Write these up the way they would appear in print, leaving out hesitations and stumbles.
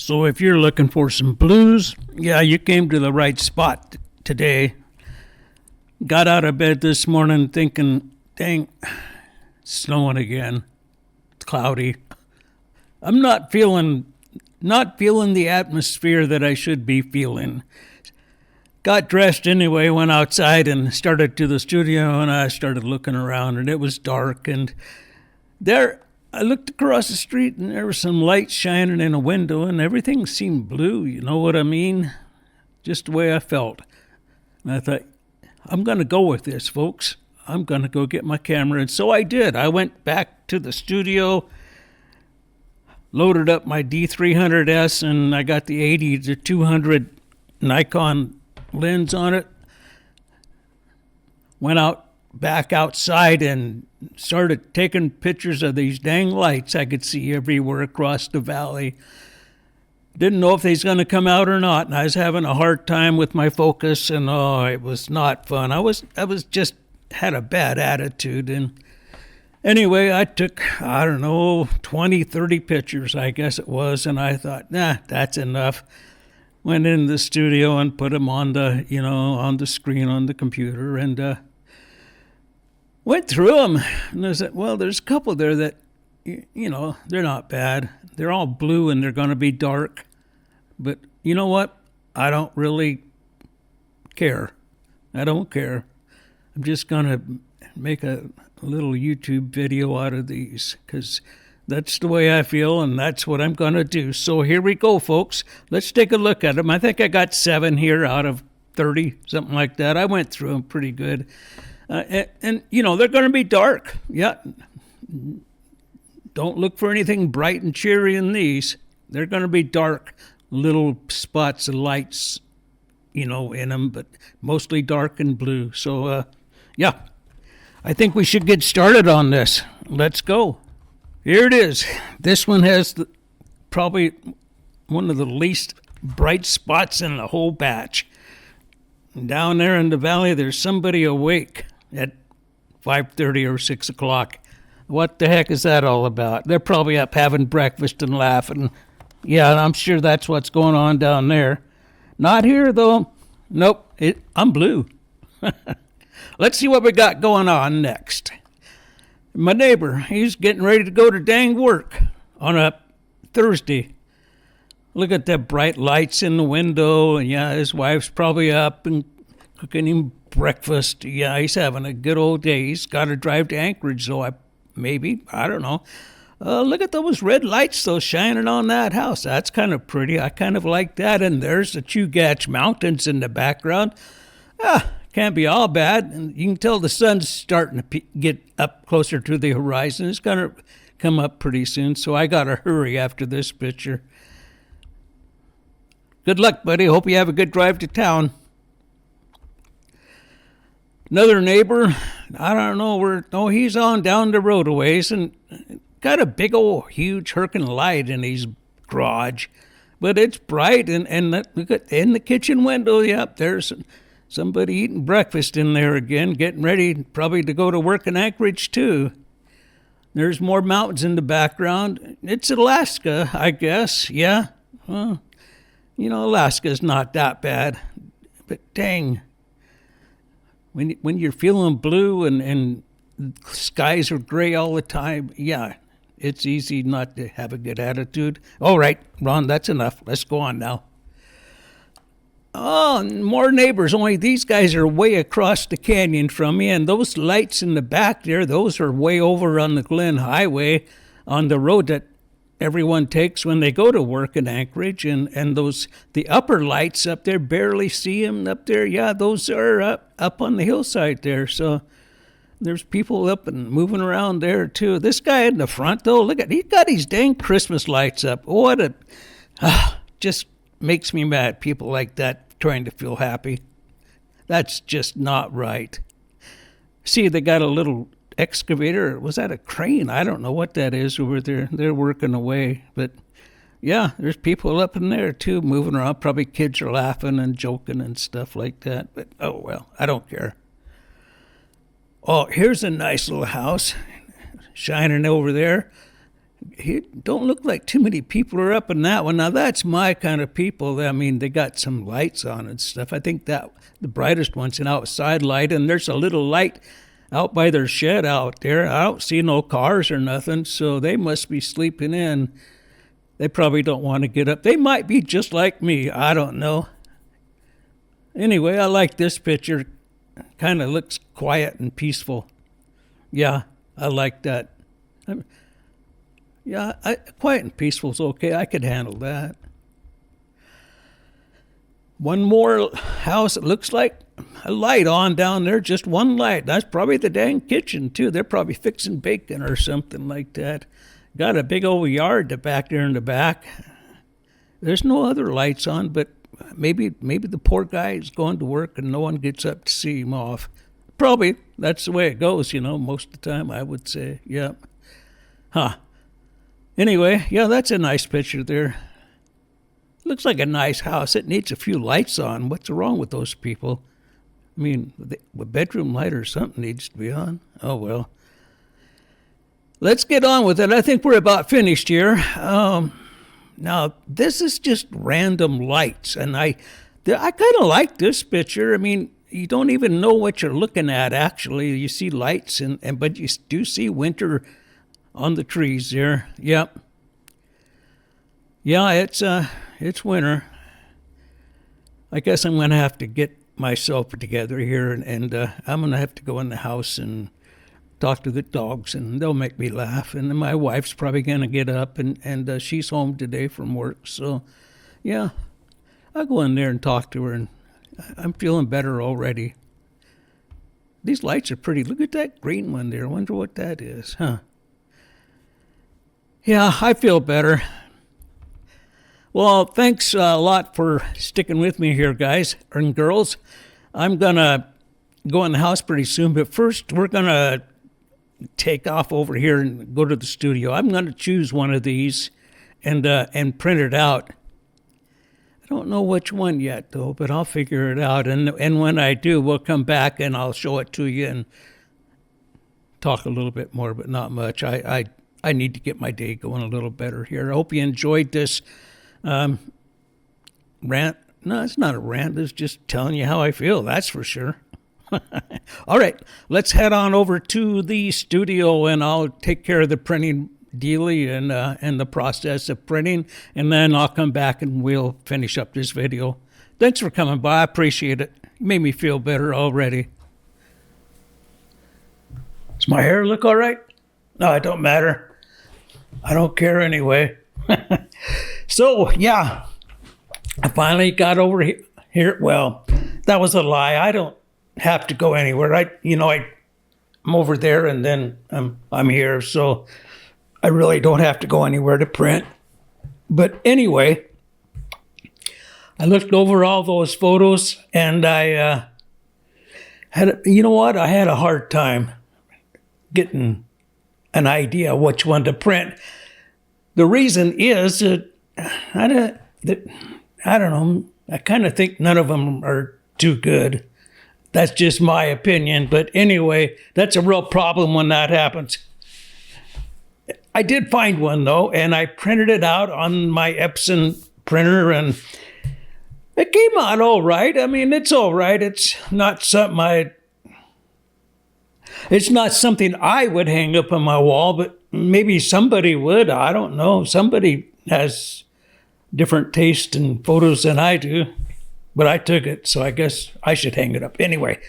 So if you're looking for some blues, yeah, you came to the right spot today. Got out of bed this morning thinking, dang, it's snowing again. It's cloudy. I'm not feeling the atmosphere that I should be feeling. Got dressed anyway, went outside and started to the studio, and I started looking around, and it was dark, and there I looked across the street, and there was some light shining in a window, and everything seemed blue, you know what I mean? Just the way I felt. And I thought, I'm going to go with this, folks. I'm going to go get my camera. And so I did. I went back to the studio, loaded up my D300s, and I got the 80 to 200 Nikon lens on it. Went out back outside and started taking pictures of these dang lights I could see everywhere across the valley. Didn't know if they was going to come out or not, and I was having a hard time with my focus, and it was not fun. I was just had a bad attitude, and anyway, I took, 20, 30 pictures, I guess it was, and I thought, that's enough. Went in the studio and put them on the screen on the computer, and went through them, and I said, well, there's a couple there that, they're not bad. They're all blue and they're going to be dark. But you know what? I don't really care. I don't care. I'm just going to make a little YouTube video out of these because that's the way I feel, and that's what I'm going to do. So here we go, folks. Let's take a look at them. I think I got 7 here out of 30, something like that. I went through them pretty good. And they're going to be dark. Yeah. Don't look for anything bright and cheery in these. They're going to be dark, little spots of lights, in them, but mostly dark and blue. So, I think we should get started on this. Let's go. Here it is. This one has probably one of the least bright spots in the whole batch. Down there in the valley, there's somebody awake at 5:30 or 6 o'clock. What the heck is that all about? They're probably up having breakfast and laughing. Yeah, I'm sure that's what's going on down there. Not here, though. Nope, I'm blue. Let's see what we got going on next. My neighbor, he's getting ready to go to dang work on a Thursday. Look at the bright lights in the window, and his wife's probably up and cooking him breakfast. Yeah, he's having a good old day. He's got to drive to Anchorage, so I don't know. Look at those red lights, though, shining on that house. That's kind of pretty. I kind of like that. And there's the Chugach Mountains in the background. Can't be all bad. And you can tell the sun's starting to get up closer to the horizon. It's going to come up pretty soon, so I got to hurry after this picture. Good luck, buddy. Hope you have a good drive to town. Another neighbor, I don't know he's on down the road a ways and got a big old huge herkin light in his garage, but it's bright and look at in the kitchen window. Yep, there's somebody eating breakfast in there again, getting ready probably to go to work in Anchorage too. There's more mountains in the background. It's Alaska, I guess. Yeah, well, Alaska's not that bad, but dang. When you're feeling blue and skies are gray all the time, it's easy not to have a good attitude. All right, Ron, that's enough. Let's go on now. Oh, more neighbors, only these guys are way across the canyon from me, and those lights in the back there, those are way over on the Glen Highway on the road that everyone takes when they go to work in Anchorage, and the upper lights up there, barely see them up there. Yeah, those are up on the hillside there. So there's people up and moving around there too. This guy in the front though, he got his dang Christmas lights up. Just makes me mad. People like that trying to feel happy. That's just not right. See, they got a little excavator. Was that a crane? I don't know what that is over there. They're working away. But yeah, there's people up in there too moving around. Probably kids are laughing and joking and stuff like that. But oh well, I don't care. Oh, here's a nice little house shining over there. don't look like too many people are up in that one. Now that's my kind of people. I mean, they got some lights on and stuff. I think that the brightest one's an outside light, and there's a little light out by their shed out there. I don't see no cars or nothing, so they must be sleeping in. They probably don't want to get up. They might be just like me. I don't know. Anyway, I like this picture. Kind of looks quiet and peaceful. Yeah, I like that. Quiet and peaceful is okay. I could handle that. One more house. It looks like a light on down there. Just one light. That's probably the dang kitchen, too. They're probably fixing bacon or something like that. Got a big old yard back there in the back. There's no other lights on, but maybe the poor guy is going to work and no one gets up to see him off. Probably. That's the way it goes, most of the time, I would say. Yeah. Huh. Anyway, yeah, that's a nice picture there. Looks like a nice house. It needs a few lights on. What's wrong with those people? I mean, a bedroom light or something needs to be on. Oh, well. Let's get on with it. I think we're about finished here. Now, this is just random lights, and I kind of like this picture. I mean, you don't even know what you're looking at, actually. You see lights, but you do see winter on the trees there. Yep. Yeah, it's winter. I guess I'm going to have to get myself together here, and I'm going to have to go in the house and talk to the dogs, and they'll make me laugh. And then my wife's probably going to get up, and she's home today from work. So, yeah, I'll go in there and talk to her, and I'm feeling better already. These lights are pretty. Look at that green one there. I wonder what that is, huh? Yeah, I feel better. Well, thanks a lot for sticking with me here, guys and girls. I'm going to go in the house pretty soon, but first we're going to take off over here and go to the studio. I'm going to choose one of these and print it out. I don't know which one yet, though, but I'll figure it out. And when I do, we'll come back and I'll show it to you and talk a little bit more, but not much. I need to get my day going a little better here. I hope you enjoyed this rant. No, it's not a rant. It's just telling you how I feel, that's for sure. All right, let's head on over to the studio, and I'll take care of the printing dealie and the process of printing, and then I'll come back and we'll finish up this video. Thanks for coming by. I appreciate it. You made me feel better already. Does my hair look all right? No, it don't matter. I don't care anyway. So, yeah, I finally got over here. Well, that was a lie. I don't have to go anywhere. I'm over there and then I'm here, so I really don't have to go anywhere to print. But anyway, I looked over all those photos and I had a hard time getting an idea which one to print. The reason is that I don't know. I kind of think none of them are too good. That's just my opinion. But anyway, that's a real problem when that happens. I did find one, though, and I printed it out on my Epson printer, and it came out all right. I mean, it's all right. It's not something I would hang up on my wall, but maybe somebody would. I don't know. Somebody has different taste in photos than I do. But I took it, so I guess I should hang it up. Anyway,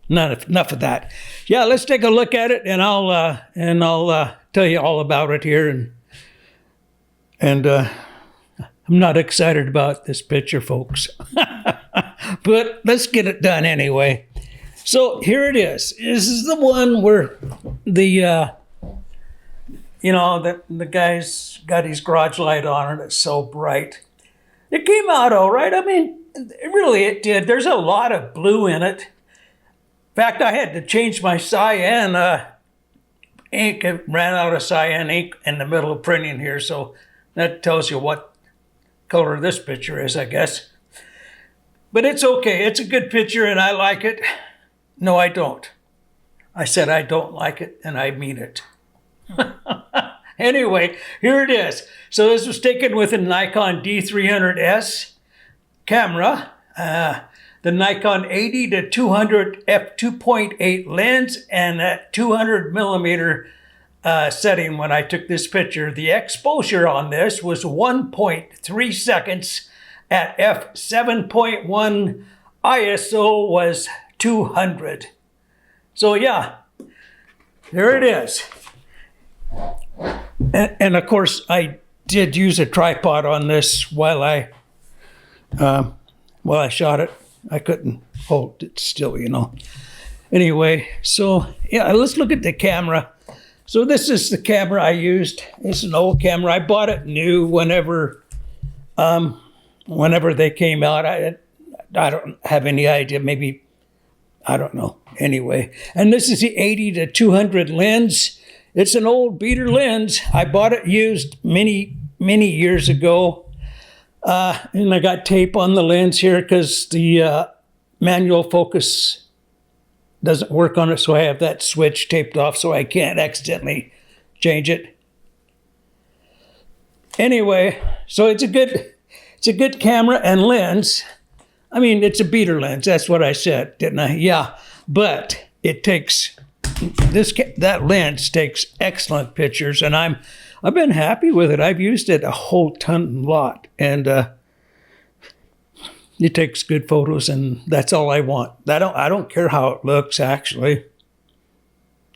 enough of that. Yeah, let's take a look at it, and I'll tell you all about it here. And I'm not excited about this picture, folks. But let's get it done anyway. So here it is. This is the one where the guy's got his garage light on, and it's so bright. It came out all right. I mean, it did. There's a lot of blue in it. In fact, I had to change my cyan ink. It ran out of cyan ink in the middle of printing here, so that tells you what color this picture is, I guess. But it's okay. It's a good picture, and I like it. No, I don't. I said I don't like it, and I mean it. Anyway, here it is. So this was taken with a Nikon D300s camera, the Nikon 80 to 200 f2.8 lens, and at 200 millimeter setting when I took this picture. The exposure on this was 1.3 seconds at f7.1. ISO was 200. So yeah, there it is. And of course, I did use a tripod on this while I shot it. I couldn't hold it still, you know. Anyway, so yeah, let's look at the camera. So this is the camera I used. It's an old camera. I bought it new whenever they came out. I don't have any idea. Maybe, I don't know. Anyway, and this is the 80 to 200 lens. It's an old beater lens. I bought it used many years ago. And I got tape on the lens here because the manual focus doesn't work on it. So I have that switch taped off so I can't accidentally change it. Anyway, so it's a good camera and lens. I mean, it's a beater lens. That's what I said, didn't I? Yeah, but it takes that lens takes excellent pictures, and I've been happy with it. I've used it a whole lot, and it takes good photos, and that's all I want. I don't care how it looks. Actually,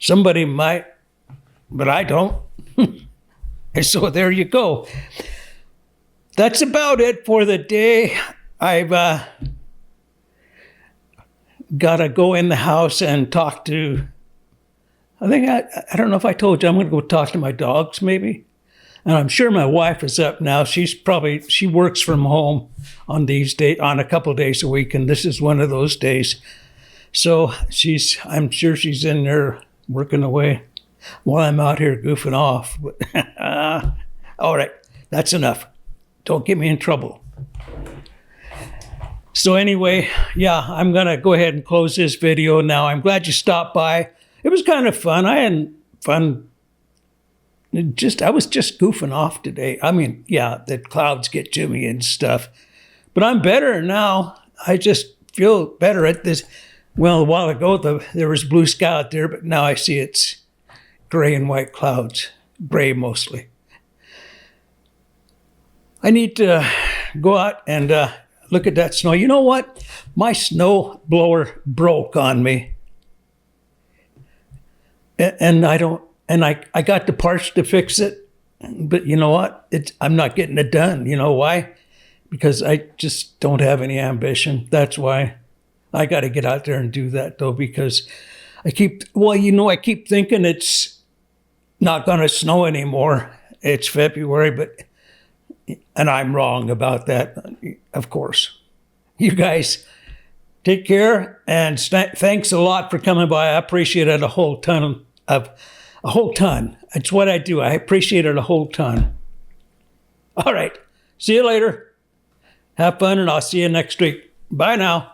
somebody might, but I don't. And so there you go. That's about it for the day. I've got to go in the house and talk to. I don't know if I told you, I'm going to go talk to my dogs maybe. And I'm sure my wife is up now. She works from home on these days, on a couple of days a week, and this is one of those days. So I'm sure she's in there working away while I'm out here goofing off. All right, that's enough. Don't get me in trouble. So anyway, yeah, I'm going to go ahead and close this video now. I'm glad you stopped by. It was kind of fun. I had fun. I was just goofing off today. I mean, yeah, the clouds get to me and stuff. But I'm better now. I just feel better at this. Well, a while ago, there was blue sky out there, but now I see it's gray and white clouds. Gray mostly. I need to go out and look at that snow. You know what? My snow blower broke on me. And I got the parts to fix it, but you know what? I'm not getting it done. You know why? Because I just don't have any ambition. That's why I got to get out there and do that, though, because I keep thinking it's not going to snow anymore. It's February, and I'm wrong about that, of course. You guys take care, and thanks a lot for coming by. I appreciate it a whole ton. It's what I do. I appreciate it a whole ton. All right. See you later. Have fun, and I'll see you next week. Bye now.